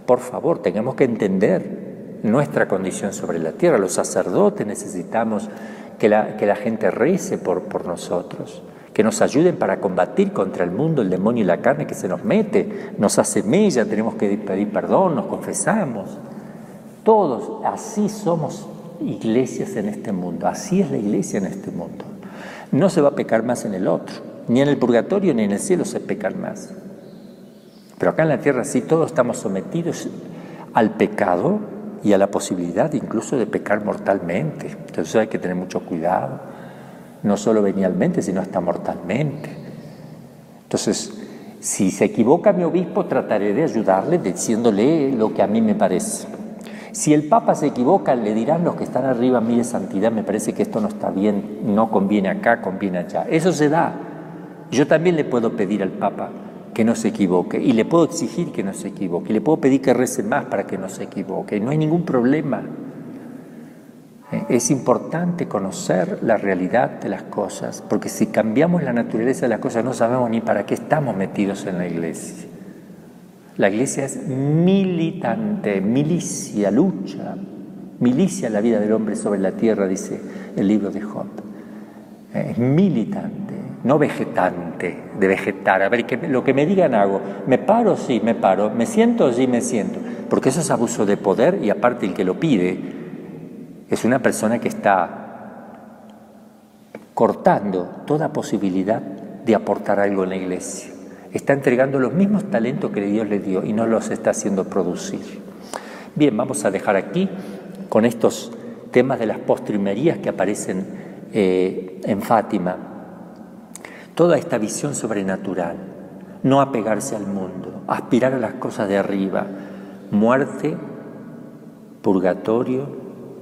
Por favor, tenemos que entender nuestra condición sobre la tierra. Los sacerdotes necesitamos que la gente rece por nosotros, que nos ayuden para combatir contra el mundo, el demonio y la carne que se nos mete, nos hace mella, tenemos que pedir perdón, nos confesamos. Todos, así somos iglesias en este mundo, así es la iglesia en este mundo. No se va a pecar más en el otro, ni en el purgatorio ni en el cielo se pecan más. Pero acá en la tierra sí, todos estamos sometidos al pecado y a la posibilidad incluso de pecar mortalmente. Entonces hay que tener mucho cuidado, no solo venialmente, sino hasta mortalmente. Entonces, si se equivoca mi obispo, trataré de ayudarle diciéndole lo que a mí me parece. Si el Papa se equivoca, le dirán los que están arriba, mire santidad, me parece que esto no está bien, no conviene acá, conviene allá. Eso se da. Yo también le puedo pedir al Papa que no se equivoque, y le puedo exigir que no se equivoque, y le puedo pedir que rece más para que no se equivoque, y no hay ningún problema. Es importante conocer la realidad de las cosas, porque si cambiamos la naturaleza de las cosas no sabemos ni para qué estamos metidos en la iglesia. La iglesia es militante, milicia, lucha, milicia la vida del hombre sobre la tierra, dice el libro de Job. Es militante, no vegetante, de vegetar. A ver, lo que me digan hago. ¿Me paro? Sí, me paro. ¿Me siento? Sí, me siento. Porque eso es abuso de poder, y aparte el que lo pide es una persona que está cortando toda posibilidad de aportar algo en la iglesia. Está entregando los mismos talentos que Dios le dio y no los está haciendo producir. Bien, vamos a dejar aquí con estos temas de las postrimerías que aparecen en Fátima, toda esta visión sobrenatural, no apegarse al mundo, aspirar a las cosas de arriba, muerte, purgatorio,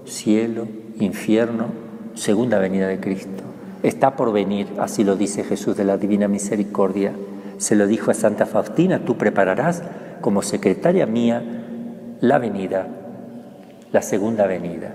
cielo, infierno, segunda venida de Cristo. Está por venir, así lo dice Jesús de la Divina Misericordia. Se lo dijo a Santa Faustina: tú prepararás como secretaria mía la venida, la segunda venida.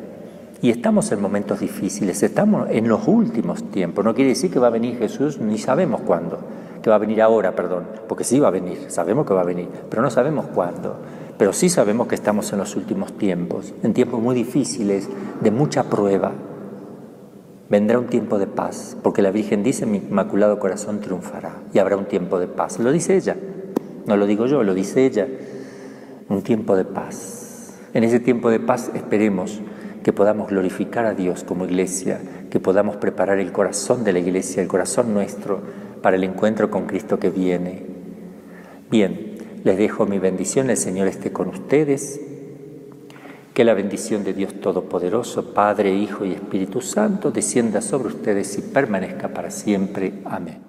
Y estamos en momentos difíciles, estamos en los últimos tiempos. No quiere decir que va a venir Jesús, ni sabemos cuándo, que va a venir ahora, perdón, porque sí va a venir, sabemos que va a venir, pero no sabemos cuándo. Pero sí sabemos que estamos en los últimos tiempos, en tiempos muy difíciles, de mucha prueba. Vendrá un tiempo de paz, porque la Virgen dice: mi Inmaculado Corazón triunfará, y habrá un tiempo de paz. Lo dice ella, no lo digo yo, lo dice ella. Un tiempo de paz. En ese tiempo de paz esperemos que podamos glorificar a Dios como Iglesia, que podamos preparar el corazón de la Iglesia, el corazón nuestro, para el encuentro con Cristo que viene. Bien, les dejo mi bendición, el Señor esté con ustedes. Que la bendición de Dios Todopoderoso, Padre, Hijo y Espíritu Santo, descienda sobre ustedes y permanezca para siempre. Amén.